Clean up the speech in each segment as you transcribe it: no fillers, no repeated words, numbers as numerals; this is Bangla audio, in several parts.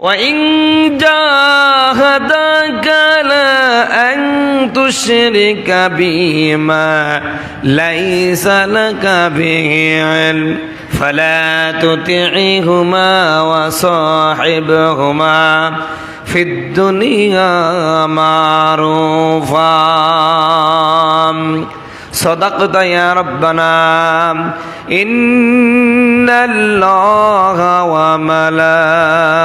وإن جاهداك على أن تشرك بما ليس لك به علم فلا تطعهما وصاحبهما في الدنيا معروفا صدقت يا ربنا إن الله وملائكته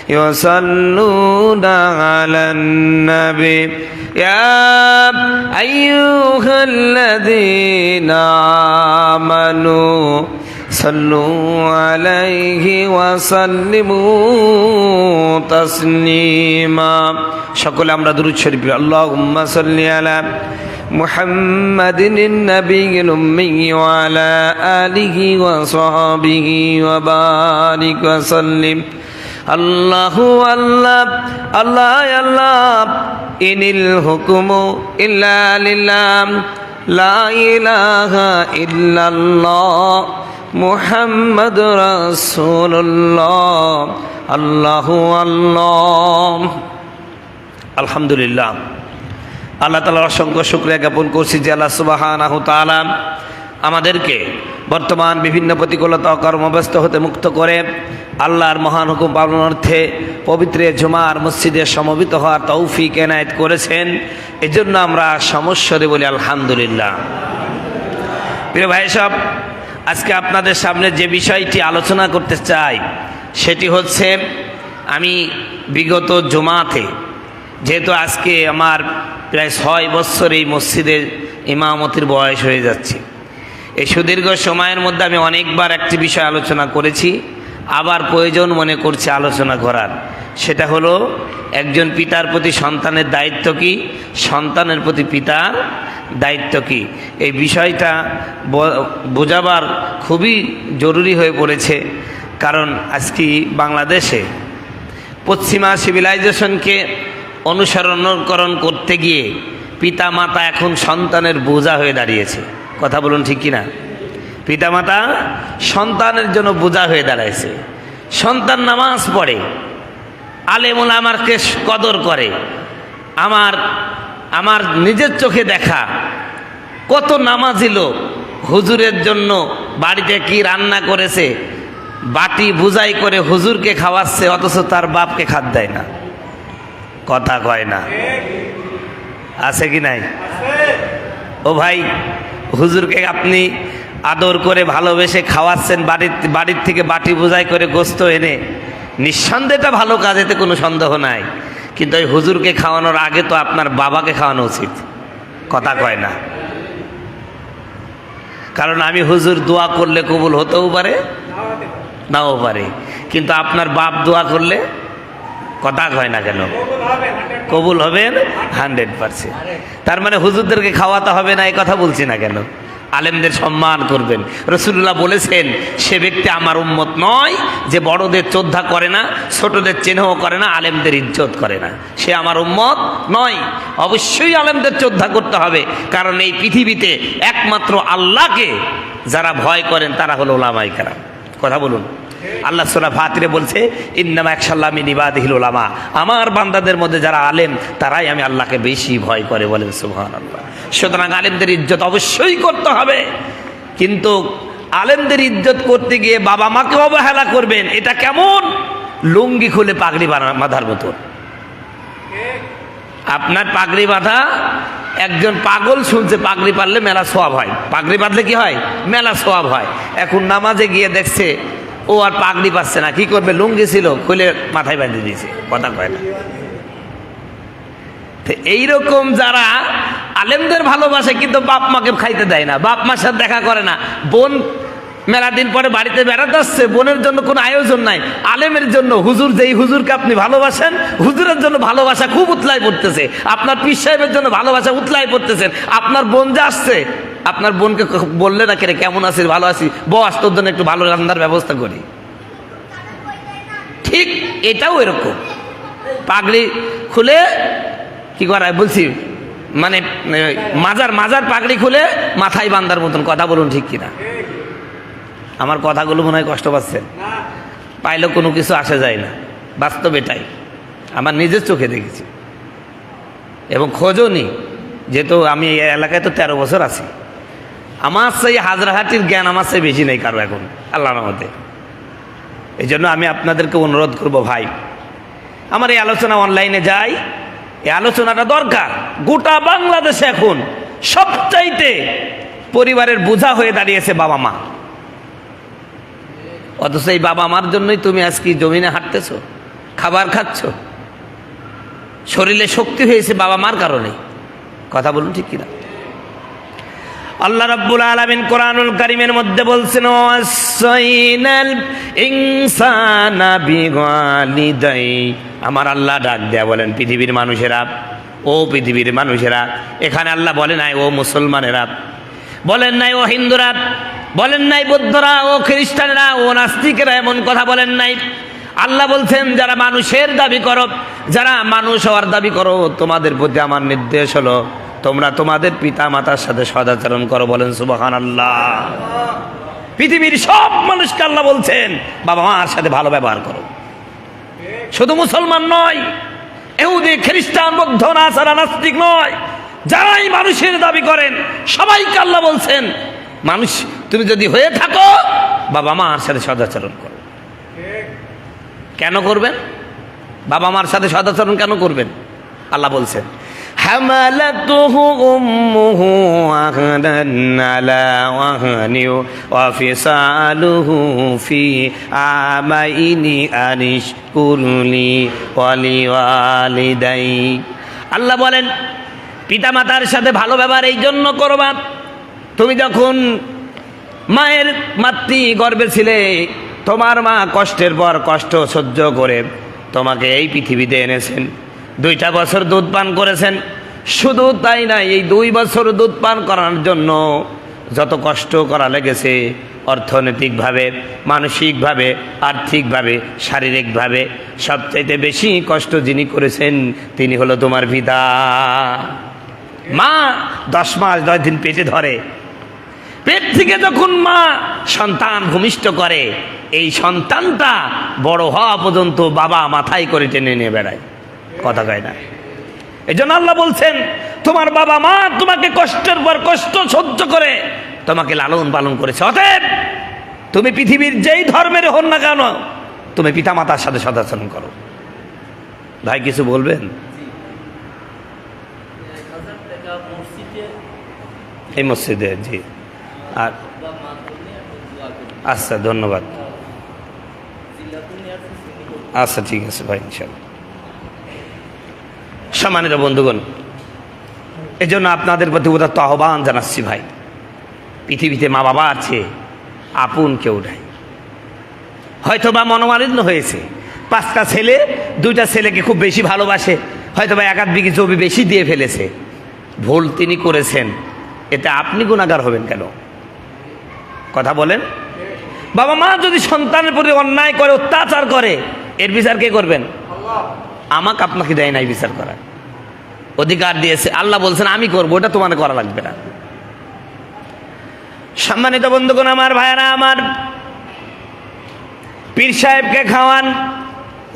يصلون على النبي يا أيها الذين آمنوا صلوا عليه وسلموا تسليما সকলে আমরা দুরূদ শরীফ আল্লাহুম্মা সাল্লি আলা মুহাম্মাদিন নবিয়্যিল উম্মি ওয়া আলা আলিহি ওয়া সাহবিহি ওয়া বারিক ওয়া সাল্লিম আল্লাহু আল্লাহ আল্লাহ আল্লাহ ইনিল হুকমু ইল্লা লিল্লাহ লা ইলাহা ইল্লাল্লাহ মুহাম্মাদুর রাসূলুল্লাহ আল্লাহু আল্লাহ। আলহামদুলিল্লাহ, আল্লাহ তাআলার অসংখ্য শুকরিয়া জ্ঞাপন করছি যে আল্লাহ সুবহানাহু তাআলা আমাদেরকে বর্তমান বিভিন্ন প্রতিকূলতা কর্মব্যস্ত হতে মুক্ত করে আল্লাহর মহান হুকুম পালনার্থে পবিত্র জুমার মসজিদে সমবেত হওয়ার তৌফিক এনায়েত করেছেন। এজন্য আমরা সমস্বরে বলি আলহামদুলিল্লাহ। প্রিয় ভাই সব, আজকে আপনাদের সামনে যে বিষয়টি আলোচনা করতে চাই সেটি হচ্ছে, আমি বিগত জুমাতে, যেহেতু আজকে আমার প্রায় 6 বছর এই মসজিদের ইমামতির বয়স হয়ে যাচ্ছে, এই সুদীর্ঘ সময়ের মধ্যে আমি অনেকবার একটি বিষয় আলোচনা করেছি, আবার প্রয়োজন মনে করছি আলোচনা করার। সেটা হলো একজন পিতার প্রতি সন্তানের দায়িত্ব কি, সন্তানের প্রতি পিতার দায়িত্ব কি। এই বিষয়টা বোঝাবার খুবই জরুরি হয়ে পড়েছে, কারণ আজকে বাংলাদেশে পশ্চিমা সিভিলাইজেশনকে অনুসরণ করতে গিয়ে পিতা মাতা এখন সন্তানের বোঝা হয়ে দাঁড়িয়েছে। কথা বলুন ঠিক কিনা? পিতামাতা সন্তানের জন্য বোঝা হয়ে দাঁড়াইছে। সন্তান নামাজ পড়ে, আলেম ওলামাকে কদর করে। আমার নিজের চোখে দেখা কত নামাজি লোক হুজুরের জন্য বাড়িতে কি রান্না করেছে বাটি বুঝাই করে হুজুরকে খাওয়াচ্ছে, অথচ তার বাপকে খাদ দেয় না। কথা কয় না? আছে কি নাই? ও ভাই, হুজুরকে আপনি আদর করে ভালোবেসে খাওয়াচ্ছেন, বাড়ির থেকে বাটি বোঝাই করে গোস্ত এনে, নিঃসন্দেহে এটা ভালো কাজ, এতে কোনো সন্দেহ নাই। কিন্তু ওই হুজুরকে খাওয়ানোর আগে তো আপনার বাবাকে খাওয়ানো উচিত। কথা কয় না? কারণ আমি হুজুর দোয়া করলে কবুল হতেও পারে, নাও পারে, কিন্তু আপনার বাপ দোয়া করলে, কথা কয় না কেন, কবুল হবেন 100%। তার মানে হুজুরদেরকে খাওয়াতে হবে না, এই কথা বলছি না কেন? আলেমদের সম্মান করবেন। রাসূলুল্লাহ বলেছেন, সে ব্যক্তি আমার উম্মত নয় যে বড়দের শ্রদ্ধা করে না, ছোটদের স্নেহ করে না, আলেমদের ইজ্জত করে না। সে আমার উম্মত নয়। অবশ্যই আলেমদের শ্রদ্ধা করতে হবে, কারণ এই পৃথিবীতে একমাত্র আল্লাহকে যারা ভয় করেন তারা হলো উলামায়ে কেরাম। কথা বলুন। আল্লাহ সূরা ফাতিরে বলছে, ইন্নামা ইয়াখশাল্লাহ মিন ইবাদিহিল উলামা, আমার বান্দাদের মধ্যে যারা আলেম তারাই আমি আল্লাহকে বেশি ভয় করে। বলেন সুবহানাল্লাহ। সুতরাং আলেমদের ইজ্জত অবশ্যই করতে হবে, কিন্তু আলেমদের ইজ্জত করতে গিয়ে বাবা মাকে অবহেলা করবেন, এটা কেমন? লুঙ্গি খুলে পাগড়ি বাঁধার মতো। আপনার পাগড়ি বাঁধা, একজন পাগল শুনছে পাগড়ি পারলে মেলা সওয়াব হয়, পাগড়ি বাঁধলে কি হয়? মেলা সওয়াব হয়। এখন নামাজে গিয়ে দেখছে ও আর পাগড়ি পাচ্ছে না, কি করবে? লুঙ্গি ছিল, খুলে মাথায় বাঁধে দিয়েছে। কথা কয় না? এইরকম যারা আলেমদের ভালোবাসে কিন্তু বাপ মাকে খাইতে দেয় না, বাপ মার সাথে দেখা করে না, বোন মেলা দিন পরে বাড়িতে বেড়াতে আসছে, বোনের জন্য কোনো আয়োজন নাই, আলেমের জন্য হুজুর, যেই হুজুরকে আপনি ভালোবাসেন, হুজুরের জন্য ভালোবাসা খুব উতলাই পড়তেছে, আপনার পীর সাহেবের জন্য ভালোবাসা উতলাই পড়তেছেন। আপনার বোন যে আসছে, আপনার বোনকে বললে না, কেরে কেমন আছিস? ভালো আছি, বস, তোর জন্য একটু ভালো রান্নার ব্যবস্থা করি। ঠিক এটাও এরকম, পাগড়ি খুলে কি করায় বলছি, মানে মাজার পাগড়ি খুলে মাথায় বান্দার মতন। কথা বলুন ঠিক কিনা? আমার কথাগুলো মনে হয় কষ্ট পাচ্ছেন? পাইলেও কোনো কিছু আসে যায় না, বাস্তব এটাই, আমার নিজের চোখে দেখেছি এবং খোঁজও নিই, যেহেতু আমি এই এলাকায় তো 13 বছর আছি। আমার সেই হাজরাহাটির জ্ঞান আমার সেই বেশি নেই কারো এখন, আল্লাহর রহমতে। এই জন্য আমি আপনাদেরকে অনুরোধ করব, ভাই আমার এই আলোচনা অনলাইনে যাই, এই আলোচনাটা দরকার। গোটা বাংলাদেশে এখন সবচাইতে পরিবারের বোঝা হয়ে দাঁড়িয়েছে বাবা মা, অথচ এই বাবা মার জন্যই তুমি আজকে জমিনে হাঁটতেছো, খাবার খাচ্ছ, শরীরে শক্তি হয়েছে বাবা মার কারণে। কথা বলুন ঠিক কিনা? আল্লাহ রাব্বুল আলামিন কোরআনুল কারীমের মধ্যে বলছেন, ওয়াসাইনাল ইনসানা বিওয়ালিদাই। আমার আল্লাহ ডাক দেয়া বলেন, পৃথিবীর মানুষেরা, ও পৃথিবীর মানুষেরা, এখানে আল্লাহ বলে নাই ও মুসলমানেরা, বলেন নাই ও হিন্দুরা, বলেন নাই বৌদ্ধরা, ও খ্রিস্টানেরা, ও নাস্তিকেরা, এমন কথা বলেন নাই। আল্লাহ বলছেন, যারা মানুষের দাবি করো, যারা মানুষ হওয়ার দাবি করো, তোমাদের প্রতি আমার নির্দেশ হলো তোমরা তোমাদের পিতা মাতার সাথে সদাচরণ করো। বলেন সুবহানাল্লাহ। পৃথিবীর সব মানুষকে আল্লাহ বলছেন বাবা মার সাথে ভালো ব্যবহার করো। শুধু মুসলমান নয়, ইহুদি, খ্রিস্টান, বৌদ্ধ, নাসারা, নাস্তিক নয়, যারাই মানুষের দাবি করেন সবাইকে আল্লাহ বলছেন, মানুষ তুমি যদি হয়ে থাকো বাবা মার সাথে সদাচরণ করো। কেন করবেন? বাবা মার সাথে সদাচরণ কেন করবেন? আল্লাহ বলছেন, হামালাতুহু উম্মুহু ওয়াহানান আলা ওয়াহানি ওয়া ফিসালুহু ফি আমাইনি আনিশকুরলি ওয়া লিওয়ালিদাই। আল্লাহ বলেন, পিতামাতার সাথে ভালো ব্যবহার এই জন্য করবা, তুমি যখন মায়ের মাতৃ গর্ভে ছিলে, তোমার মা কষ্টের পর কষ্ট সহ্য করে তোমাকে এই পৃথিবীতে এনেছেন, 2টা বছর দুধ পান করেছেন। শুধু তাই না, এই 2 বছর দুধ পান করার জন্য যত কষ্ট করা লেগেছে, অর্থনৈতিকভাবে, মানসিকভাবে, আর্থিকভাবে, শারীরিকভাবে, সবচাইতে বেশি কষ্ট যিনি করেছেন তিনি হলো তোমার পিতা। মা 10 মাস 10 দিন পেটে ধরে, পেট থেকে যখন মা সন্তান ভূমিষ্ঠ করে, এই সন্তানটা বড় হওয়া পর্যন্ত বাবা মাথায় করে টেনে নিয়ে বেড়ায়। কথা কয় না? এই জন্য আল্লাহ বলছেন, তোমার বাবা মা তোমাকে কষ্টের পর কষ্ট সহ্য করে তোমাকে লালন পালন করেছে। অতএব তুমি পৃথিবীর যেই ধর্মের হন না কেন, তুমি পিতা মাতার সাথে সদাচরণ করো। ভাই কিছু বলবেন? এই মসজিদে, জি। আর আচ্ছা, ধন্যবাদ। আচ্ছা, ঠিক আছে ভাই, ইনশাআল্লাহ। সম্মানিত বন্ধুগণ, এই জন্য আপনাদের প্রতি উদাত্ত আহ্বান জানাচ্ছি, ভাই পৃথিবীতে মা বাবা আছে, আপন কেউ নাই। হয়তো বা মনোমালিন্য হয়েছে, 5টা ছেলে 2টা ছেলেকে খুব বেশি ভালোবাসে, হয়তো বা 1 বিঘি জমি বেশি দিয়ে ফেলেছে, ভুল তিনি করেছেন, এতে আপনি গুনাহগার হবেন কেন? কথা বলেন। বাবা মা যদি সন্তানের প্রতি অন্যায় করে, অত্যাচার করে, এর বিচার কে করবেন? আমাকে আপনাকে দেয় নাই বিচার করার অধিকার দিয়েছে। আল্লাহ বলছেন আমি করবো, ওটা তোমার করা লাগবে না। সম্মানিত বন্ধুগণ, আমার ভাইয়েরা, আমার পীর সাহেবকে খাওয়ান,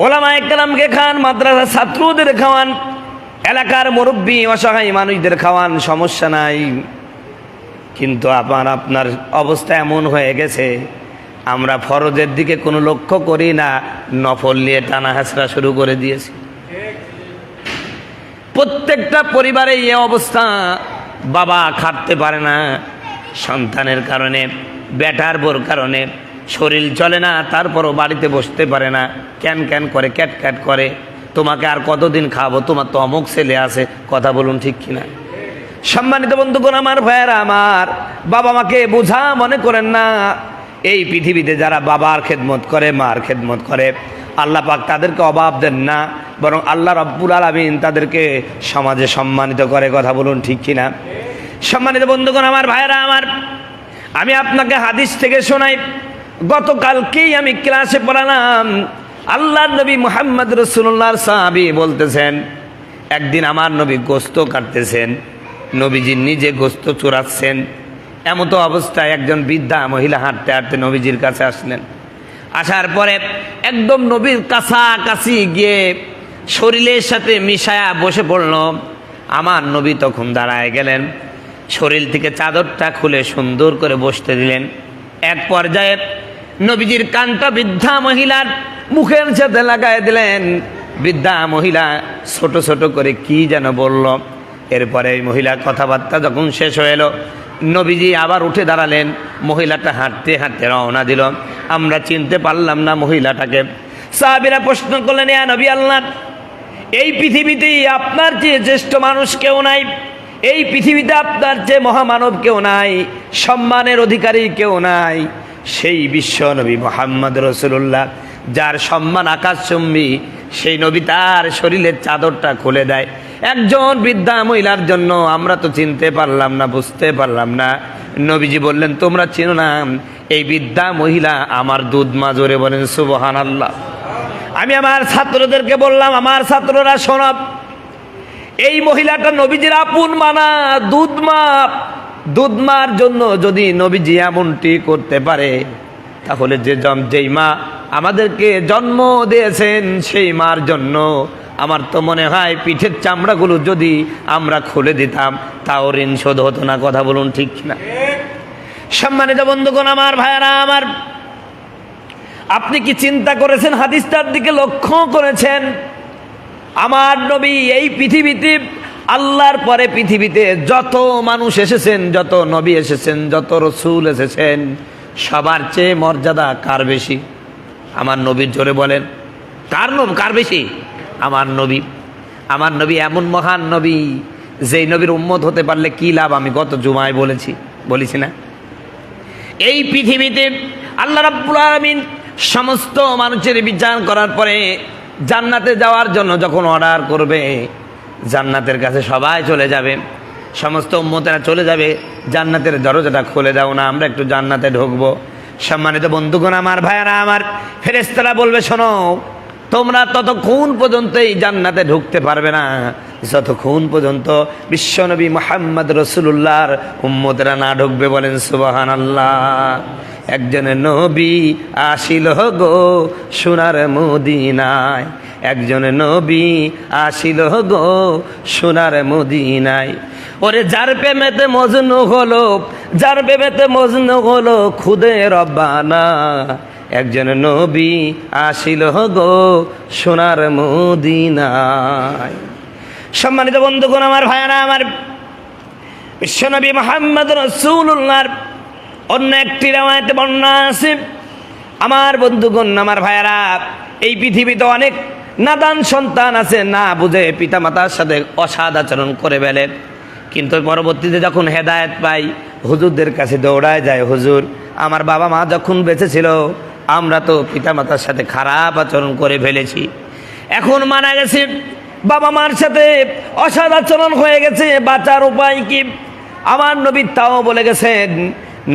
ওলামায়ে কেরামকে খাওয়ান, মাদ্রাসার ছাত্রদের খাওয়ান, এলাকার মুরব্বী অসহায় মানুষদের খাওয়ান, সমস্যা নাই। কিন্তু আপনার অবস্থা এমন হয়ে গেছে, আমরা ফরজের দিকে কোনো লক্ষ্য করি না, নফল নিয়ে টানা হাসরা শুরু করে দিয়েছি। প্রত্যেকটা পরিবারে এই অবস্থা। বাবা খাটতে পারে না সন্তানের কারণে, বেটার বোর কারণে, শরীর চলে না, তারপরও বাড়িতে বসতে পারে না, ক্যান ক্যান করে, ক্যাট ক্যাট করে, তোমাকে আর কতদিন খাবো, তোমার তো অমুক ছেলে আছে। কথা বলুন ঠিক কিনা? সম্মানিত বন্ধুগণ, আমার ভাইয়েরা, আমার বাবা মাকে বোঝা মনে করেন না। এই পৃথিবীতে যারা বাবার খেদমত করে, মার খেদমত করে, আল্লাহ পাক তাদেরকে অভাব দেন না, বরং আল্লাহ রাব্বুল আলামিন তাদেরকে সমাজে সম্মানিত করে। কথা বলুন ঠিক কিনা? সম্মানিত বন্ধুগণ, আমার ভাইয়েরা, আমার আমি আপনাকে হাদিস থেকে শোনাই। গতকালকেই আমি ক্লাসে পড়ালাম, আল্লাহর নবী মুহাম্মদ রাসূলুল্লাহর সাহাবী বলতেছেন, একদিন আমার নবী গোশত কাটতেছেন, নবীজি নিজে গোশত চুরাচ্ছেন। এমতো অবস্থায় একজন বৃদ্ধা মহিলা হাঁটতে হাঁটতে নবীজির কাছে আসলেন। আসার পরে একদম নবীর কাছাকাছি গিয়ে শরীরের সাথে মিশায়া বসে পড়ল। আমার নবী তখন দাঁড়ায় গেলেন, শরীর থেকে চাদরটা খুলে সুন্দর করে বসতে দিলেন। এক পর্যায়ে নবীজির কানটা বৃদ্ধা মহিলার মুখের সাথে লাগায় দিলেন। বৃদ্ধা মহিলা ছোট ছোট করে কি যেন বলল। এরপরে এই মহিলার কথাবার্তা যখন শেষ হয়ে এলো, নবীজি আবার উঠে দাঁড়ালেন। মহিলাটা হাঁটতে হাঁটতে রওনা দিল। আমরা চিনতে পারলাম না মহিলাটাকে। সাহাবীরা প্রশ্ন করলেন, ইয়া নবী আল্লাহ, এই পৃথিবীতে আপনার চেয়ে জ্যেষ্ঠ মানুষ কেউ নাই, এই পৃথিবীতে আপনার চেয়ে মহামানব কেউ নাই, সম্মানের অধিকারী কেউ নাই, সেই বিশ্ব নবী মুহাম্মদ রাসূলুল্লাহ, যার সম্মান আকাশচুম্বী, সেই নবী তার শরীরের চাদরটা খুলে দেয় একজন বৃদ্ধা মহিলার জন্য। আমরা তো চিনতে পারলাম না, বুঝতে পারলাম না। নবীজি বললেন, তোমরা চিনো না, এই বৃদ্ধা মহিলা আমার দুধ মা। জোরে বলেন সুবহানাল্লাহ। আমি আমার ছাত্রদেরকে বললাম, আমার ছাত্ররা শোনাব, এই মহিলাটা নবীজির আপন মানা দুধ মা। দুধ মার জন্য যদি নবীজি এমনটি করতে পারে, তাহলে যেই মা আমাদেরকে জন্ম দিয়েছেন সেই মার জন্য আমার তো মনে হয় পিঠের চামড়াগুলো যদি আমরা খুলে দিতাম তাও ঋণ শোধ হতো না। কথা বলুন ঠিক না? সম্মানিত বন্ধুগণ, আমার ভাইয়ারা আমার, আপনি কি চিন্তা করেছেন, হাদিসটার দিকে লক্ষ্য করেছেন? আমার নবী এই পৃথিবীতে, আল্লাহর পরে পৃথিবীতে যত মানুষ এসেছেন, যত নবী এসেছেন, যত রসুল এসেছেন, সবার চেয়ে মর্যাদা কার বেশি? আমার নবীর। জোরে বলেন, কার বেশি? আমার নবী। আমার নবী এমন মহান নবী, যেই নবীর উম্মত হতে পারলে কি লাভ, আমি গত জুমায় বলেছি না? এই পৃথিবীতে আল্লাহ রাব্বুল আলামিন সমস্ত মানুষের বিচার করার পরে জান্নাতে যাওয়ার জন্য যখন অর্ডার করবে, জান্নাতের কাছে সবাই চলে যাবে, সমস্ত উম্মতেরা চলে যাবে, জান্নাতের দরজাটা খুলে দাও না, আমরা একটু জান্নাতে ঢুকবো। সম্মানিত বন্ধুগণ, আমার ভাইয়ারা আমার, ফেরেশতারা বলবে, শোনো, তোমরা ততক্ষণ পর্যন্ত এই জান্নাতে ঢুকতে পারবে না যতক্ষণ পর্যন্ত বিশ্বনবী মুহাম্মদ রাসূলুল্লাহর উম্মতরা না ঢুকবে। বলেন সুবহানাল্লাহ। একজন নবী আসিল গো সোনার মদিনায়, একজন নবী আসিল গো সোনার মদিনায়। ওরে যার প্রেমেতে মজনু হলো, যার প্রেমেতে মজনু হলো খুদে রব্বানা, একজন নবী আসিল গো সোনার মদিনায়। সম্মানিত বন্ধুগণ, আমার ভাইয়ারা আমার, বিশ্বনবী মুহাম্মদ রাসূলুল্লাহর অন্য একটি রওয়ায়াতে বর্ণনা আছে, আমার বন্ধুগণ, আমার ভাইয়ারা, এই পৃথিবীতে অনেক নাদান সন্তান আছে, না বুঝে পিতামাতার সাথে অসৎ আচরণ করে ফেলে, কিন্তু পরবর্তীতে যখন হেদায়েত পাই হুজুরদের কাছে দৌড়ায় যায়, হুজুর, আমার বাবা মা যখন বেঁচে ছিল আমরা তো পিতামাতার সাথে খারাপ আচরণ করে ফেলেছি, এখন মারা গেছে, বাবা মার সাথে অসৎ আচরণ হয়ে গেছে, বাঁচার উপায় কি? আমার নবী তাও বলে গেছেন।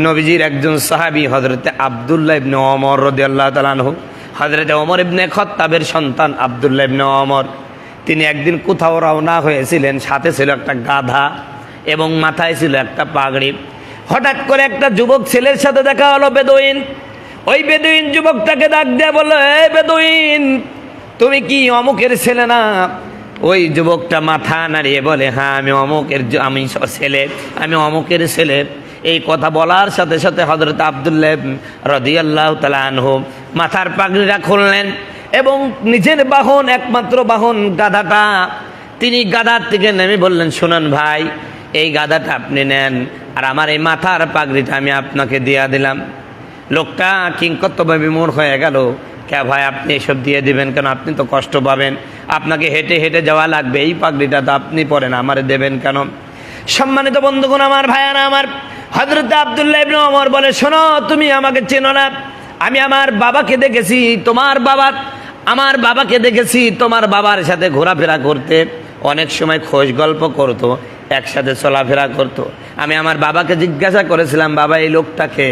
নবীজির একজন সাহাবী হযরতে আব্দুল্লাহ ইবনে ওমর রাদিয়াল্লাহু তাআলা আনহু, হযরতে ওমর ইবনে খাত্তাবের সন্তান আব্দুল্লাহ ইবনে ওমর, তিনি একদিন কোথাও রওনা হয়েছিলেন, সাথে ছিল একটা গাধা এবং মাথায় ছিল একটা পাগড়ি। হঠাৎ করে একটা যুবক ছেলের সাথে দেখা হলো, বেদুইন। ওই বেদুইন যুবকটাকে ডাক দিয়ে বলল, এই বেদুইন, তুমি কি অমুকের ছেলে না? ওই যুবকটা মাথা নাড়িয়ে বলে, হ্যাঁ আমি অমুকের ছেলে। এই কথা বলার সাথে সাথে হযরত আব্দুল্লাহ রাদিয়াল্লাহু তাআলা আনহু মাথার পাগড়িটা খুললেন এবং নিজের বাহন, একমাত্র বাহন গাধাটা, তিনি গাধার থেকে নেমে বললেন, শুনুন ভাই, এই গাধাটা আপনি নেন, আর আমার এই মাথার পাগড়িটা আমি আপনাকে দিয়ে দিলাম। লোকটা কিংকর্তব্য বিমূঢ় হয়ে গেল, কে ভাই আপনি এসব দিয়ে দিবেন কেন? আপনি তো কষ্ট পাবেন, আপনাকে হেঁটে হেঁটে যাওয়া লাগবে, এই পাগড়িটা তো আপনি পরেন, আমারে দেবেন কেন? সম্মানিত বন্ধুগণ, আমার ভাইয়ারা আমার, হযরত আব্দুল্লাহ ইবনে ওমর বলে, শোনো, তুমি আমাকে চেনো না, আমি আমার বাবাকে দেখেছি, আমার বাবাকে দেখেছি তোমার বাবার সাথে ঘোরাফেরা করতে, অনেক সময় খোঁজ গল্প করতো, একসাথে চলাফেরা করতো। আমি আমার বাবাকে জিজ্ঞাসা করেছিলাম, বাবা এই লোকটাকে?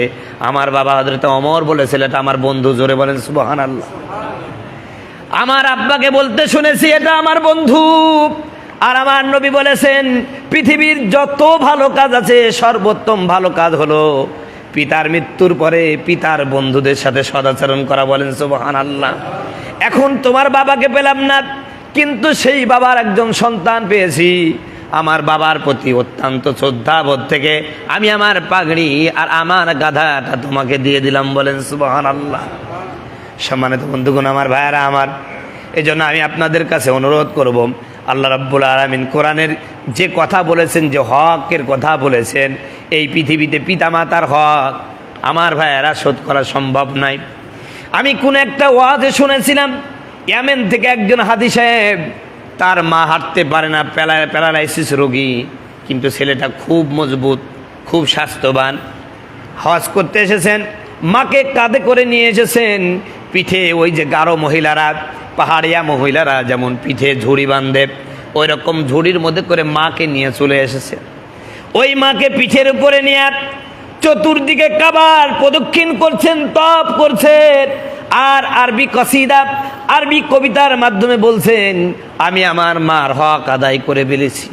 আমার বাবা হযরত ওমর বলেছিল, এটা আমার বন্ধু। জোরে বলেন সুবহানাল্লাহ। আমার আব্বাকে বলতে শুনেছি, এটা আমার বন্ধু। আর আমার নবী বলেছেন, পৃথিবীর যত ভালো কাজ আছে সর্বোত্তম ভালো কাজ হলো পিতার মৃত্যুর পরে পিতার বন্ধুদের সাথে সদাচরণ করা, বলেন সুবহানাল্লাহ। এখন তোমার বাবাকে পেলাম না, কিন্তু সেই বাবার একজন সন্তান পেয়েছি। আমার বাবার প্রতি অত্যন্ত শ্রদ্ধাবোধ থেকে আমি আমার পাগড়ি আর আমার গাধাটা তোমাকে দিয়ে দিলাম, বলেন সুবহানাল্লাহ। সম্মানিত বন্ধুগণ, আমার ভাইয়েরা আমার, এই জন্য আমি আপনাদের কাছে অনুরোধ করব, আল্লাহ রাব্বুল আলামিন কোরআনের যে কথা বলেছেন, যে হকের কথা বলেছেন, এই পৃথিবীতে পিতামাতার হক আমার ভাইয়েরা শোধ করা সম্ভব নয়। আমি কোন একটা ওয়াজে শুনেছিলাম, ইয়ামেন থেকে একজন হাদি সাহেব, তার মা হাঁটতে পারে না, প্যারালাইসিস রোগী, কিন্তু ছেলেটা খুব মজবুত, খুব স্বাস্থ্যবান। হজ করতে এসেছেন, মাকে কাঁধে করে নিয়ে এসেছেন, পিঠে ওই যে গারো মহিলারা, পাহাড়িয়া মহিলারা যেমন পিঠে ঝুড়ি বাঁধে, ওই রকম ঝুড়ির মধ্যে করে মাকে নিয়ে চলে এসেছে। ওই মাকে পিঠের উপরে নিয়ে চতুর্দিকে কাবার প্রদক্ষিণ করছেন, তপ করছেন, আর আরবি কসিদা, আরবি কবিতার মাধ্যমে বলছেন, আমি আমার মার হক আদায় করে ফেলেছি,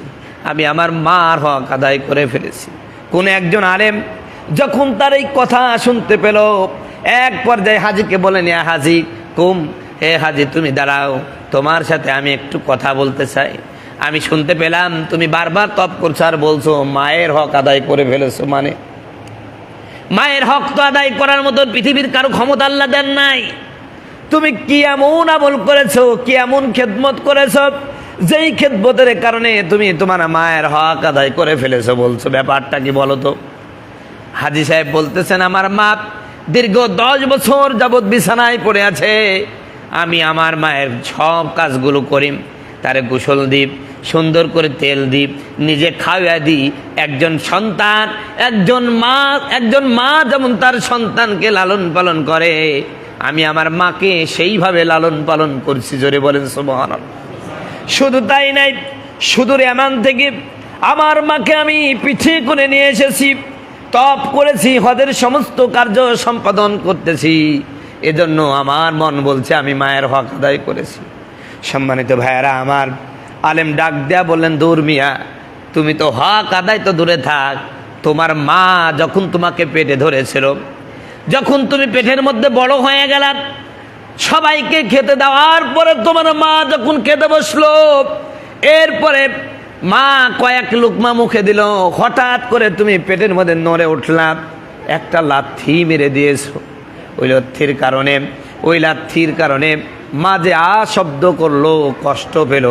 আমি আমার মার হক আদায় করে ফেলেছি। কোন একজন আলেম যখন তার এই কথা শুনতে পেল, এক পর্যায়ে হাজিকে বলেন, ইয়া হাজি কুম, হে হাজি তুমি দাঁড়াও, তোমার সাথে আমি একটু কথা বলতে চাই। আমি শুনতে পেলাম তুমি বারবার তপ করছো আর বলছো মায়ের হক আদায় করে ফেলেছো। মানে মায়ের হক তো আদায় করার মতো পৃথিবীর কারো ক্ষমতা আল্লাহ দেন নাই। তুমি কি এমন আমল করেছো, কি এমন খেদমত করেছো, যেই খেদমতের কারণে তুমি তোমার মায়ের হক আদায় করে ফেলেছো বলছো, ব্যাপারটা কি বলো তো? হাজি সাহেব বলতেছেন, আমার মা দীর্ঘ 10 বছর যাবৎ বিছানায় পড়ে আছে, আমি আমার মায়ের সব কাজগুলো করি, তারে গোসল দিই, সুন্দর করে তেল দিই, নিজে খাওয়া দিই। একজন সন্তান, একজন মা যেমন তার সন্তানকে লালন পালন করে, আমি আমার মাকে সেইভাবে লালন পালন করছি। জোরে বলেন সুবহানাল্লাহ। শুধু তাই নাই, সুদূর ইয়ামান থেকে আমার মাকে আমি পিঠে করে নিয়ে এসেছি, তপ করেছি, হজের সমস্ত কার্য সম্পাদন করতেছি। এজন্য আমার মন বলছে আমি মায়ের হক আদায় করেছি। সম্মানিত ভাইয়েরা আমার, আলেম ডাক দেয়া বললেন, দূর মিয়া, তুমি তো হক আদায় তো দূরে থাক, তোমার মা যখন তোমাকে পেটে ধরেছিল, যখন তুমি পেটের মধ্যে বড় হয়ে গেলা, সবাইকে খেতে দেওয়ার পরে তোমার মা যখন খেতে বসলো, এরপরে মা কয়েক লুকমা মুখে দিল, হঠাৎ করে তুমি পেটের মধ্যে নড়ে উঠলাম, একটা লাথি মেরে দিয়েছো। ওই লাথির কারণে মা যে শব্দ করলো, কষ্ট পেল,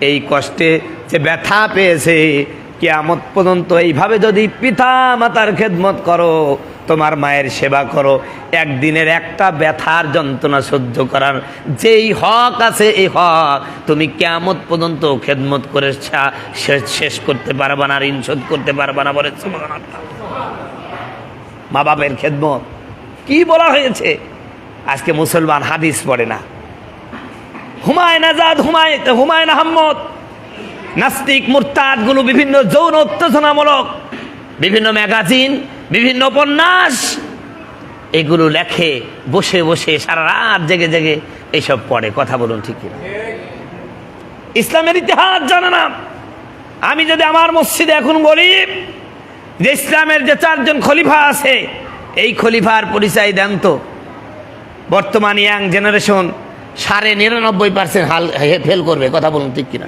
এই কষ্টে যে ব্যথা পেয়েছে, কিয়ামত পর্যন্ত এইভাবে যদি পিতা মাতার খেদমত করো, তোমার মায়ের সেবা করো, একদিনের একটা ব্যথার যন্ত্রণা সহ্য করার যেই হক আছে, এই হক তুমি কিয়ামত পর্যন্ত খেদমত করে শেষ করতে পারবা না, ঋণ শোধ করতে পারবা না। বলে সুবহানাল্লাহ। মা বাপের খেদমত কি বলা হয়েছে? আজকে মুসলমান হাদিস পড়ে না, হুমায়ুন আজাদ, হুমায়ুন আহমদ, নাস্তিক মুরতাদগুলো বিভিন্ন যৌন উত্তেজনামূলক বিভিন্ন ম্যাগাজিন, বিভিন্ন উপন্যাস এগুলো লেখে, বসে বসে সারা রাত জেগে জেগে এইসব পড়ে। কথা বলুন ঠিক কিনা? ইসলামের ইতিহাস জানে না। আমি যদি আমার মসজিদে এখন বলি যে ইসলামের যে 4 জন খলিফা আছে, এই খলিফার পরিচয় দেন তো, বর্তমান ইয়াং জেনারেশন 99.5% হাল ফেল করবে। কথা বলুন ঠিক কিনা?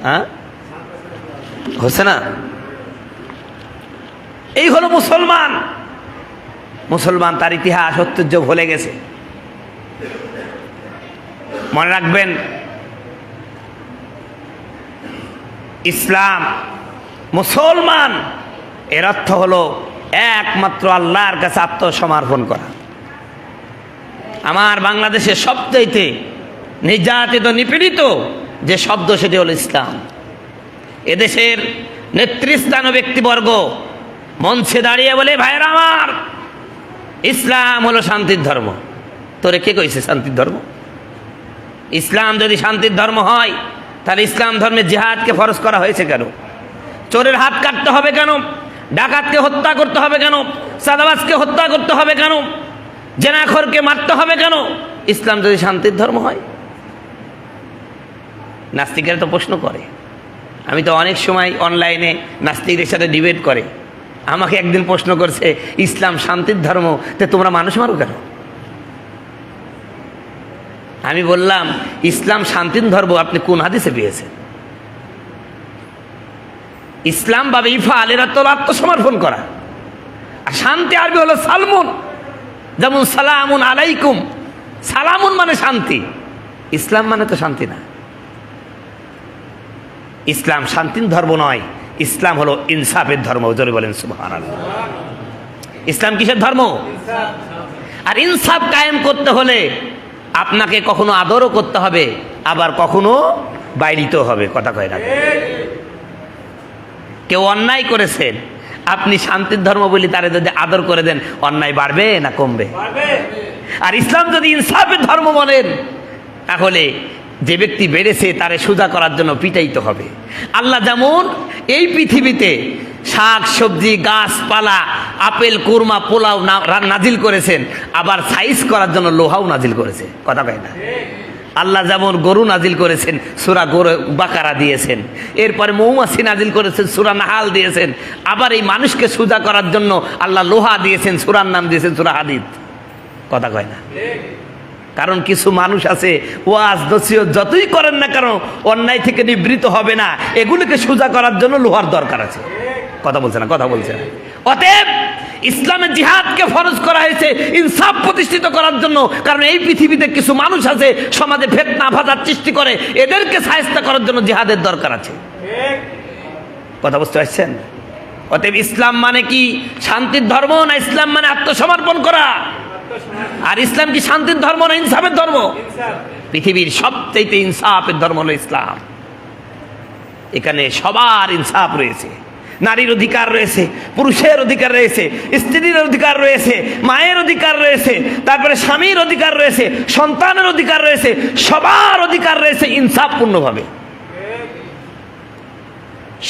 হ্যাঁ, হচ্ছে না? এই হলো মুসলমান। মুসলমান তার ইতিহাস ঐতিহ্য ভুলে গেছে। মনে রাখবেন, ইসলাম, মুসলমান, এর অর্থ হলো একমাত্র আল্লাহর কাছে আত্মসমর্পণ করা। আমার বাংলাদেশের সবচাইতে নির্যাতিত, নিপীড়িত যে শব্দ, সেটি হলো ইসলাম। এদেশের নেতৃস্থানীয় ব্যক্তিবর্গ মঞ্চে দাঁড়িয়ে বলে, ভাইয়েরা আমার, ইসলাম হলো শান্তির ধর্ম। তোরে কে কইছে শান্তির ধর্ম? ইসলাম যদি শান্তির ধর্ম হয়, তাহলে ইসলাম ধর্মে জিহাদকে ফরজ করা হয়েছে কেন? চোরের হাত কাটতে হবে কেন? ডাকাতকে হত্যা করতে হবে কেন? চাঁদাবাজকে হত্যা করতে হবে কেন? জেনাখোরকে মারতে হবে কেন? ইসলাম যদি শান্তির ধর্ম হয়। নাস্তিকেরা তো প্রশ্ন করে, আমি তো অনেক সময় অনলাইনে নাস্তিকদের সাথে ডিবেট করে, আমাকে একদিন প্রশ্ন করছে, ইসলাম শান্তির ধর্ম, তে তোমরা মানুষ মারো কেন? আমি বললাম, ইসলাম শান্তির ধর্ম আপনি কোন হাদিসে পেয়েছেন? ইসলাম বা ইফাল, এরা তো আত্মসমর্পণ করা। আর শান্তি আরবি হলো সালমুন, যেমন সালামুন আলাইকুম, সালামুন মানে শান্তি। ইসলাম মানে তো শান্তি না। ইসলাম শান্তির ধর্ম নয়, ইসলাম হলো ইনসাফের ধর্ম। জোরে বলেন সুবহানাল্লাহ। ইসলাম কিসের ধর্ম? আর ইনসাফ কায়েম করতে হলে আপনাকে কখনো আদরও করতে হবে, আবার কখনো বাইরিতেও হবে। কথা কয় না? কেউ অন্যায় করেছেন, আপনি শান্তির ধর্ম বলি তারে যদি আদর করে দেন, অন্যায় বাড়বে না কমবে? আর ইসলাম যদি ইনসাফের ধর্ম বলেন, তাহলে যে ব্যক্তি বেড়েছে তারে সোজা করার জন্য পিটাইতে হবে। আল্লাহ যেমন এই পৃথিবীতে শাক সবজি গাছপালা আপেল কুরমা পোলাও নাজিল করেছেন, আবার সাইজ করার জন্য লোহাও নাজিল করেছে। কথা কয় না? আল্লাহ যেমন গরু নাজিল করেছেন, সূরা গরু বাকারা দিয়েছেন, এরপরে মৌমাছি নাজিল করেছেন, সূরা নাহাল দিয়েছেন, আবার এই মানুষকে সোজা করার জন্য আল্লাহ লোহা দিয়েছেন, সূরার নাম দিয়েছেন সূরা হাদিদ। কথা কয় না? কারণ কিছু মানুষ আছে, ওয়াজ নসিহত যতই করেন না কেন অন্যায় থেকে নিবৃত হবে না, এগুলোকে সোজা করার জন্য লোহার দরকার আছে। কথা বলছে না? কথা বলছে না? অতএব ইসলামে জিহাদকে ফরজ করা হয়েছে ইনসাফ প্রতিষ্ঠিত করার জন্য। কারণ এই পৃথিবীতে কিছু মানুষ আছে সমাজে ফিতনা ফাসাদ সৃষ্টি করে, এদেরকে শায়েস্তা করার জন্য জিহাদের দরকার আছে। কথা বুঝতে পারছেন? অতএব ইসলাম মানে কি শান্তির ধর্ম, না ইসলাম মানে আত্মসমর্পণ করা? আর ইসলাম কি শান্তির ধর্ম না ইনসাফের ধর্ম? পৃথিবীর সবচেয়ে ইনসাফের ধর্ম হলো ইসলাম। এখানে সবার ইনসাফ রয়েছে, নারীর অধিকার রয়েছে, পুরুষের অধিকার রয়েছে, স্ত্রীর অধিকার রয়েছে, মায়ের অধিকার রয়েছে, তারপরে স্বামীর অধিকার রয়েছে, সন্তানের অধিকার রয়েছে, সবার অধিকার রয়েছে ইনসাফপূর্ণভাবে।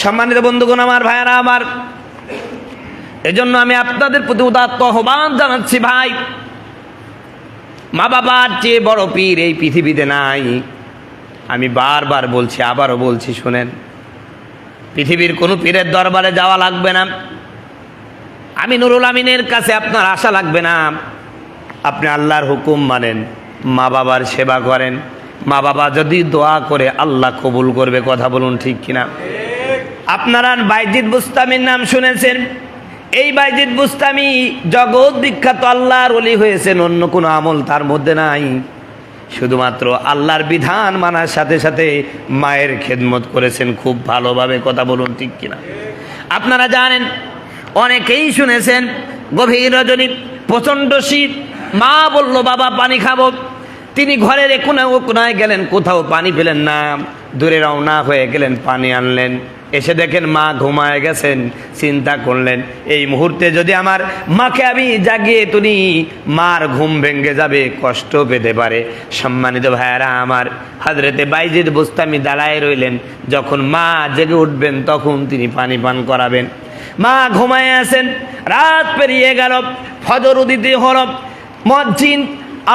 সম্মানিত বন্ধুগণ আমার, ভাইয়ারা আমার, এজন্য আমি আপনাদের প্রতি উদাত্ত আহ্বান জানাচ্ছি, ভাই, মা বাবার চেয়ে বড় পীর এই পৃথিবীতে নাই। আমি বারবার বলছি, আবারও বলছি, শোনেন, পৃথিবীর কোনো পীরের দরবারে যাওয়া লাগবে না, আমি নুরুল আমিনের কাছে আপনার আশা লাগবে না। আপনি আল্লাহর হুকুম মানেন, মা বাবার সেবা করেন, মা বাবা যদি দোয়া করে আল্লাহ কবুল করবে। কথা বলুন ঠিক কিনা? আপনারা বাইজিদ বুস্তামির নাম শুনেছেন। এই বাইজিদ বুস্তামি জগৎ বিখ্যাত আল্লাহর ওলি হয়েছেন, অন্য কোনো আমল তার মধ্যে নাই। শুধুমাত্র আল্লাহর বিধান মানার সাথে সাথে মায়ের খেদমত করেছেন খুব ভালোভাবে। কথা বলুন ঠিক কিনা? আপনারা জানেন, অনেকেই শুনেছেন, গভীর রজনী, প্রচণ্ড শীত, মা বলল বাবা পানি খাবো। তিনি ঘরের কোনায় গেলেন, কোথাও পানি পেলেন না, দূরে রওনা হয়ে গেলেন, পানি আনলেন, এসে দেখেন মা ঘুমায় গেছেন। চিন্তা করলেন, এই মুহূর্তে যদি আমার মাকে আমি জাগিয়ে তুলি, মার ঘুম ভেঙে যাবে, কষ্ট পেতে পারে। সম্মানিত ভাইয়ারা আমার, হযরতে বাইজিদ বুস্তামি দাঁড়ায় রইলেন। যখন মা জেগে উঠবেন তখন তিনি পানি পান করাবেন। মা ঘুমায় আছেন, রাত পেরিয়ে গেল, ফজর উদিত হল, মুয়াজ্জিন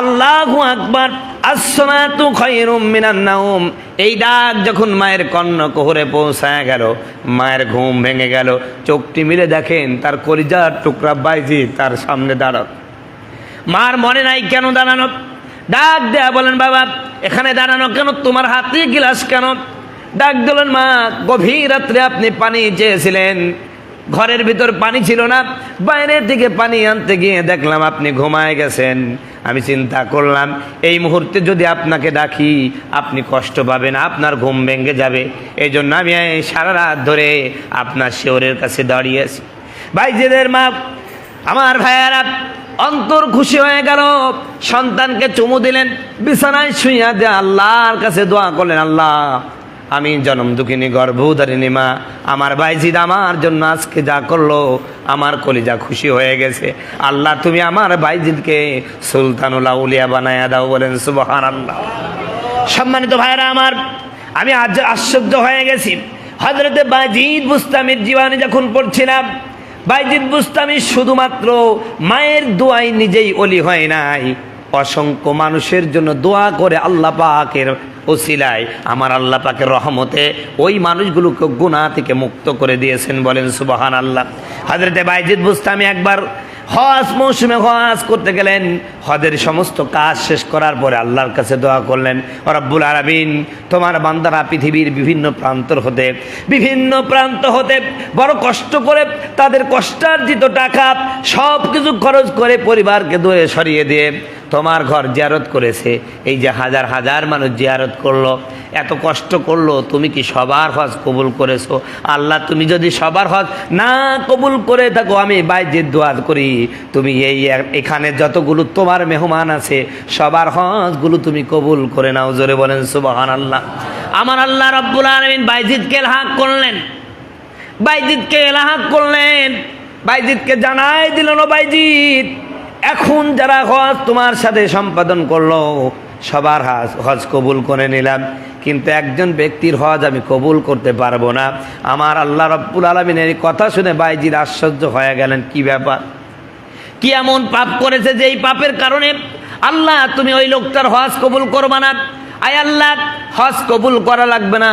আল্লাহু আকবার, আসসালাতু খায়রুম মিনান নাওম, এই ডাক যখন মায়ের কর্ণকুহরে পৌঁছায় গেল, মায়ের ঘুম ভেঙে গেল। চোখটি মিলে দেখেন তার কলিজার টুকরা বাইজিদ তার সামনে দাঁড়ানো। মার মনে নাই কেন দাঁড়ানো, ডাক দেয়া বলেন, বাবা এখানে দাঁড়ানো কেন, তোমার হাতে গিলাস কেন? ডাক দিলেন, মা গভীর রাত্রে আপনি পানি চেয়েছিলেন, ঘরের ভিতর পানি ছিল না, বাইরে থেকে পানি আনতে গিয়ে দেখলাম আপনি ঘুমায় গেছেন। আমি চিন্তা করলাম এই মুহূর্তে যদি আপনাকে ডাকি আপনি কষ্ট পাবেন, আপনার ঘুম ভেঙে যাবে। এই জন্য আমি সারা রাত ধরে আপনার শিওরের কাছে দাঁড়িয়ে আছি। বাইজিদের মা, আমার ভাইয়ারা, অন্তর খুশি হয়ে গেল, সন্তানকে চুমু দিলেন, বিছানায় শুইয়া দিয়ে আল্লাহর কাছে দোয়া করলেন, আল্লাহ আমি জনম দুঃখিনী গর্ভধারিণী মা, আমার বাইজিদ আমার জন্য আজকে যা করলো আমার কলিজা খুশি হয়ে গেছে। আল্লাহ তুমি আমার বাইজিদকে সুলতানুল আউলিয়া বানায়া দাও। বলেন সুবহানাল্লাহ। সম্মানিত ভাইরা আমার, আমি আজ আশ্চর্য হয়ে গেছি। হযরতে বাইজিদ বুস্তামির জীবনী যখন পড়ছিলাম, বাইজিদ বুস্তামি শুধুমাত্র মায়ের দোয়ায় নিজেই ওলি হয় নাই, অসংখ্য মানুষের জন্য দোয়া করে আল্লাহ পাকের ওসিলায় আমার আল্লাহ পাকের রহমতে ওই মানুষগুলোকে গুনাহ থেকে মুক্ত করে দিয়েছেন। বলেন সুবহানাল্লাহ। হযরতে বাইজিদ বুস্তামি একবার হজ মৌসুমে হজ করতে গেলেন। হজের সমস্ত কাজ শেষ করার পরে আল্লাহর কাছে দোয়া করলেন, রব্বুল আলামিন, তোমার বান্দারা পৃথিবীর বিভিন্ন প্রান্ত হতে বড় কষ্ট করে তাদের কষ্টার্জিত টাকা সব কিছু খরচ করে পরিবারকে দূরে সরিয়ে দিয়ে তোমার ঘর জিয়ারত করেছে। এই যে হাজার হাজার মানুষ জিয়ারত করলো, এত কষ্ট করলো, তুমি কি সবার হজ কবুল করেছো? আল্লাহ, তুমি যদি সবার হজ না কবুল করে থাকো, আমি বাইজিদ দোয়া করি তুমি এখানে যতগুলো তোমার মেহমান আছে সবার হজগুলো তুমি কবুল করে নাও। জোরে বলেন সুবহানাল্লাহ। আমার আল্লাহ রাব্বুল আলামিন বাইজিদকে ইলহাক করলেন, বাইজিদকে জানাই দিলেন, ও বাইজিদ, এখন যারা হজ তোমার সাথে সম্পাদন করলো সবার হজ কবুল করে নিলাম, কিন্তু একজন ব্যক্তির হজ আমি কবুল করতে পারবো না। আমার আল্লাহ রাব্বুল আলামিনের এই কথা শুনে বাইজিদ আশ্চর্য হয়ে গেলেন, কি ব্যাপার, কি এমন পাপ করেছে যে এই পাপের কারণে আল্লাহ তুমি ওই লোকটার হজ কবুল করবা না? আয় আল্লাহ, হজ কবুল করা লাগবে না,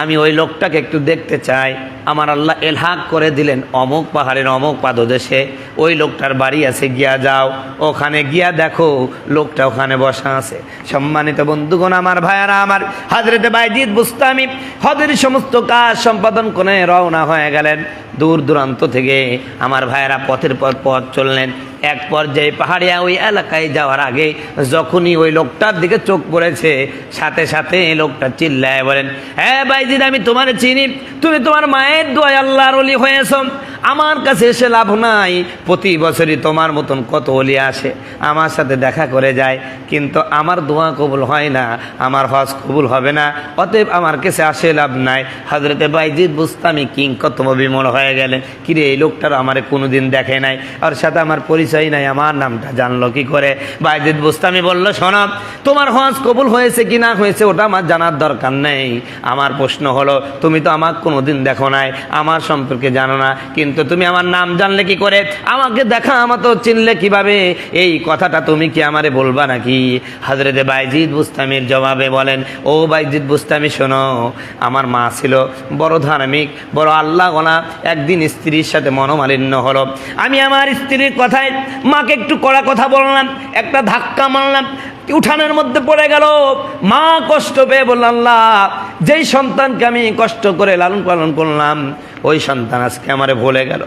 আমি ওই লোকটাকে একটু দেখতে চাই। আমার আল্লাহ এলহাক করে দিলেন, অমুক পাহাড়ের অমুক পাদদেশে ওই লোকটার বাড়ি আছে, গিয়া যাও, ওখানে গিয়া দেখো লোকটা ওখানে বসা আছে। সম্মানিত বন্ধুগণ, আমার ভাইয়ারা, আমার হযরতে বাইজিদ বুস্তামি হজের সমস্ত কাজ সম্পাদন করে রওনা হয়ে গেলেন। দূর দূরান্ত থেকে আমার ভাইয়ারা পথের পর পথ চললেন। এক পর্যায়ে পাহাড়িয়া ওই এলাকায় যাওয়ার আগে যখনই ওই লোকটার দিকে চোখ পড়েছে, সাথে সাথে এই লোকটা চিল্লায় বলেন, হ্যাঁ বাইজিদ, আমি তোমার চিনি, তুমি তোমার মায়ের দোয়ায় আল্লাহর ওলি হয়েছ, আমার কাছে এসে লাভ নাই। প্রতি বছরই তোমার মতন কত ওলি আসে, আমার সাথে দেখা করে যায়, কিন্তু আমার দোয়া কবুল হয় না, আমার হজ কবুল হবে না, অতএব আমার কাছে আসে লাভ নাই। হযরতে বাইজিদ বুস্তামি কিংকর্তব্য বিমূঢ় হয়ে গেলেন, কিরে, এই লোকটার আমারে কোনোদিন দেখে নাই, ওর সাথে আমার পরিচয় নাই, আমার নামটা জানলো কি করে? বাইজিদ বুস্তামি বলল, শোনো, তোমার হজ কবুল হয়েছে কি না হয়েছে ওটা আমার জানার দরকার নেই। আমার প্রশ্ন হলো, তুমি তো আমাকে কোনোদিন দেখো নাই, আমার সম্পর্কে জানো না, কিন্তু তুমি আমার নাম জানলে কি করে? আমাকে দেখা আমার তো চিনলে কিভাবে? এই কথাটা তুমি কি আমারে বলবা নাকি? হযরতে বাইজিদ বুস্তামির জবাবে বলেন, ও বাইজিদ বুস্তামি, শোনো, আমার মা ছিল বড় ধার্মিক, বড় আল্লাহওয়ালা। একদিন স্ত্রীর সাথে মনোমালিন্য হলো, আমি আমার স্ত্রীর কথায় মাকে একটু কড়া কথা বললাম, একটা ধাক্কা মারলাম, উঠানের মধ্যে পড়ে গেল। মা কষ্ট পেয়ে বলল, আল্লাহ, যেই সন্তানকে আমি কষ্ট করে লালন পালন করলাম ওই সন্তান আজকে আমারে ভুলে গেল।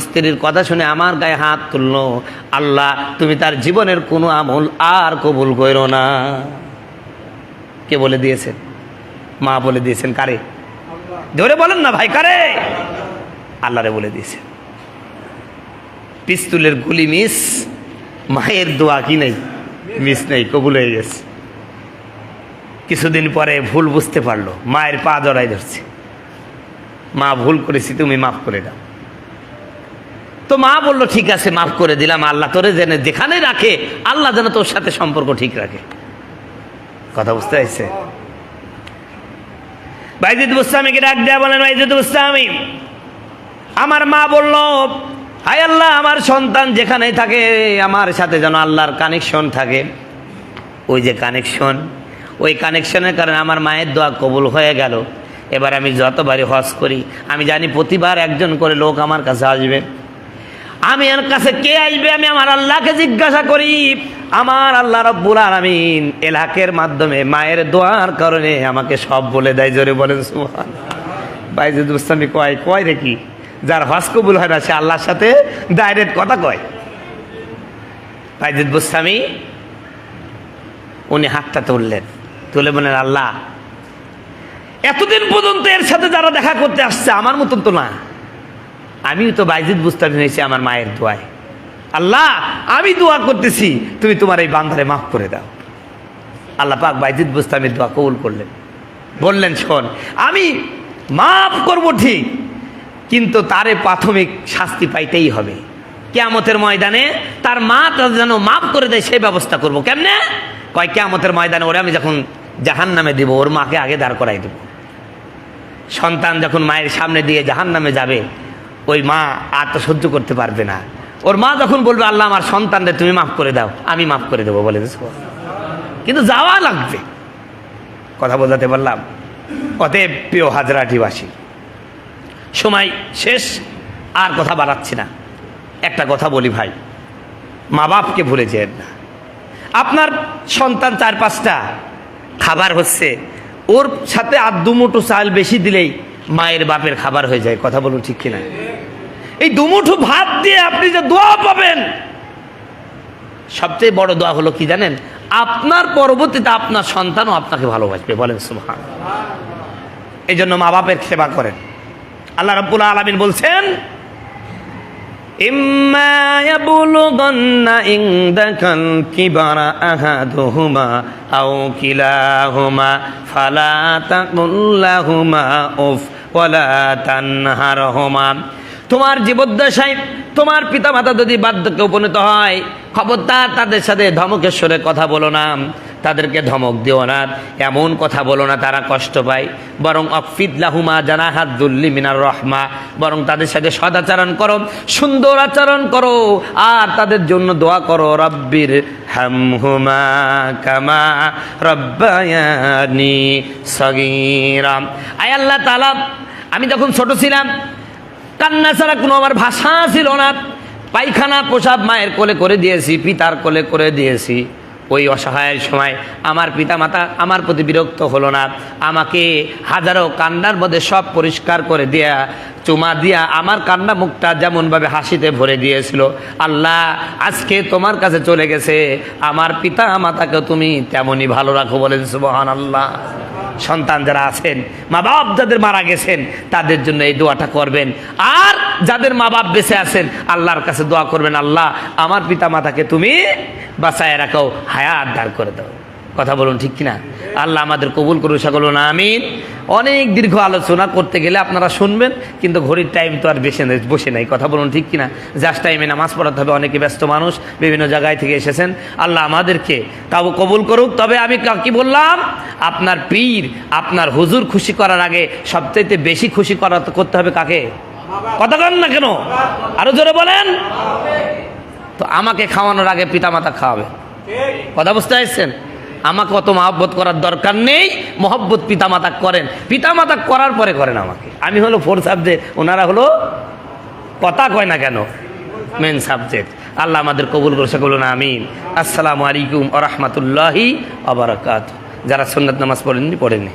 স্ত্রীর কথা শুনে আমার গায়ে হাত তুললো, আল্লাহ, তুমি তার জীবনের কোনো আমল আর কবুল করো না। কে বলে দিয়েছেন? মা বলে দিয়েছেন। কারে? ধরে বলেন না ভাই, কারে? আল্লাহরে বলে দিয়েছে। পিস্তুলের গুলি মিস, মায়ের দোয়া কি নেই, মিস নেই, কবুল হয়ে গেছে। কিছুদিন পরে ভুল বুঝতে পারলো, মায়ের পা জড়াই ধরছে, মা ভুল করেছি, তুমি মাফ করে দাও। তো মা বলল, ঠিক আছে, মাফ করে দিলাম, আল্লাহ তোরে জেনে যেখানে রাখে আল্লাহ যেন তোর সাথে সম্পর্ক ঠিক রাখে। কথা বুঝতে পারছে? বাইজিদ বুস্তামিকে ডাক দেয়া বলেন, বাইজিদ বুস্তামি, আমার মা বলল, হায় আল্লাহ, আমার সন্তান যেখানেই থাকে আমার সাথে যেন আল্লাহর কানেকশন থাকে। ওই যে কানেকশন, ওই কানেকশনের কারণে আমার মায়ের দোয়া কবুল হয়ে গেল। এবার আমি যতবারই হজ করি আমি জানি প্রতিবার একজন করে লোক আমার কাছে আসবে। আমি এর কাছে কে আসবে আমি আমার আল্লাহকে জিজ্ঞাসা করি। আমার আল্লাহ রাব্বুল আলামিন এলাকের মাধ্যমে মায়ের দোয়ার কারণে আমাকে সব বলে দেয়। জোরে বলেন সুবহানাল্লাহ। বাইজিদ বুস্তামি কয় রে কি, যার হজ কবুল হয় না সে আল্লাহর সাথে ডাইরেক্ট কথা কয়। বাইজিদ বুস্তামি উনি হাতটা তুলে বলেন, আল্লাহ, এতদিন পর্যন্ত এর সাথে যারা দেখা করতে আসছে আমার মতন তো না, আমিও তো বাইজিদ বুস্তামি হয়েছি আমার মায়ের দোয়ায়। আল্লাহ, আমি দোয়া করতেছি, তুমি তোমার এই বান্দারে মাফ করে দাও। আল্লাহ পাক বাইজিদ বুস্তামির দোয়া কবুল করলেন। বললেন, শোন, আমি মাফ করব ঠিক, কিন্তু তারে প্রাথমিক শাস্তি পাইতেই হবে। কিয়ামতের ময়দানে তার মা যেন মাফ করে দেয় সেই ব্যবস্থা করব। কেমনে? কয়, কিয়ামতের ময়দানে ওরে আমি যখন জাহান্নামে দিব, ওর মাকে আগে দাঁড় করাই দেব। সন্তান যখন মায়ের সামনে দিয়ে জাহান্নামে যাবে, ওই মা আর তো সহ্য করতে পারবে না, ওর মা যখন বলবে আল্লাহ আমার সন্তানরে তুমি মাফ করে দাও, আমি মাফ করে দেবো বলে, কিন্তু যাওয়া লাগবে। কথা বোঝাতে পারলাম? অতএব প্রিয় হাজরাটিবাসী, সময় শেষ, আর কথা বাড়াচ্ছি না। একটা কথা বলি ভাই, মা বাপকে ভুলে যেন না। আপনার সন্তান 4-5টা খাবার হচ্ছে, ওর সাথে আর 2 মুঠো চাল বেশি দিলেই মায়ের বাপের খাবার হয়ে যায়। কথা বলুন ঠিক কিনা? এই 2 মুঠো ভাত দিয়ে আপনি যে দোয়া পাবেন, সবচেয়ে বড় দোয়া হলো কি জানেন? আপনার পরবর্তীতে আপনার সন্তানও আপনাকে ভালোবাসবে। বলেন সুবহানাল্লাহ। এই জন্য মা বাপের সেবা করেন। আল্লাহ রাব্বুল আলামিন বলছেন, ইম্মা ইয়াবলুগান্না ইনদাকাল কিবারা আহাদুহুমা আও কিলাহুমা ফালা তাকুল লাহুমা উফ ওয়ালা তানহারহুমা। তোমার জীবদ্দশায় তোমার পিতামাতা যদি বার্ধক্যে উপনীত হয়, খবরদার তাদের সাথে ধমকের সুরে কথা বলো না, তাদেরকে ধমক দিও না, এমন কথা বলো না তারা কষ্ট পায়। বরং অকফিদ লাহুমা জানাহাদ যুল্লি মিনার রহমা, বরং তাদের সাথে সদাচরণ করো, সুন্দর আচরণ করো, আর তাদের জন্য দোয়া করো, রব্বির হামহুমা কামা রব্বায়ানি সগীরা। আয় আল্লাহ তাআলা, আমি যখন ছোট ছিলাম, কান্না ছাড়া কোনো আমার ভাষা ছিল না। পায়খানা প্রসাব মায়ের কোলে করে দিয়েছি, পিতার কোলে করে দিয়েছি। ওই অসহায়ের সময় আমার পিতামাতা আমার প্রতি বিরক্ত হলো না, আমাকে হাজারো কান্নার মধ্যে সব পরিষ্কার করে দিয়া, চুমা দিয়া আমার কান্না মুখটা যেমনভাবে হাসিতে ভরে দিয়েছিল। আল্লাহ, আজকে তোমার কাছে চলে গেছে, আমার পিতা মাতাকে তুমি তেমনই ভালো রাখো। বলেন সুবহানাল্লাহ। সন্তান যারা আছেন, মা বাপ যাদের মারা গেছেন, তাদের জন্য এই দোয়াটা করবেন। আর যাদের মা বাপ বেঁচে আছেন, আল্লাহর কাছে দোয়া করবেন, আল্লাহ আমার পিতা মাতাকে তুমি বাঁচায় রাখো, হায়াত দান করে দাও। কথা বলুন ঠিক কিনা? আল্লাহ আমাদের কবুল করুন, সকল না আমিন। অনেক দীর্ঘ আলোচনা করতে গেলে আপনারা শুনবেন, কিন্তু ঘড়ির টাইম তো আর বসে নাই। কথা বলুন ঠিক কিনা? জাস্ট টাইমে নামাজ পড়াতে হবে, অনেকে ব্যস্ত মানুষ, বিভিন্ন জায়গায় থেকে এসেছেন। আল্লাহ আমাদেরকে কাউ কবুল করুক। তবে আমি কি বললাম, আপনার পীর, আপনার হুজুর খুশি করার আগে সবচাইতে বেশি খুশি করতে হবে কাকে? কথা বলেন না কেন? আরো জোরে বলেন। তো আমাকে খাওয়ানোর আগে পিতামাতা খাওয়াবে। কথা বুঝতে পারছেন? আমাকে অত মহব্বত করার দরকার নেই, মহব্বত পিতামাতা করেন, পিতামাতা করার পরে করেন আমাকে। আমি হলো 4 সাবজেক্ট, ওনারা হলো কথা কয় না কেন, মেন সাবজেক্ট। আল্লাহ আমাদের কবুল করে, সকল না আমিন। আসসালামু আলাইকুম ওয়া রাহমাতুল্লাহি ওয়া বারাকাতুহু। যারা সুন্নাত নামাজ পড়েননি পড়েননি।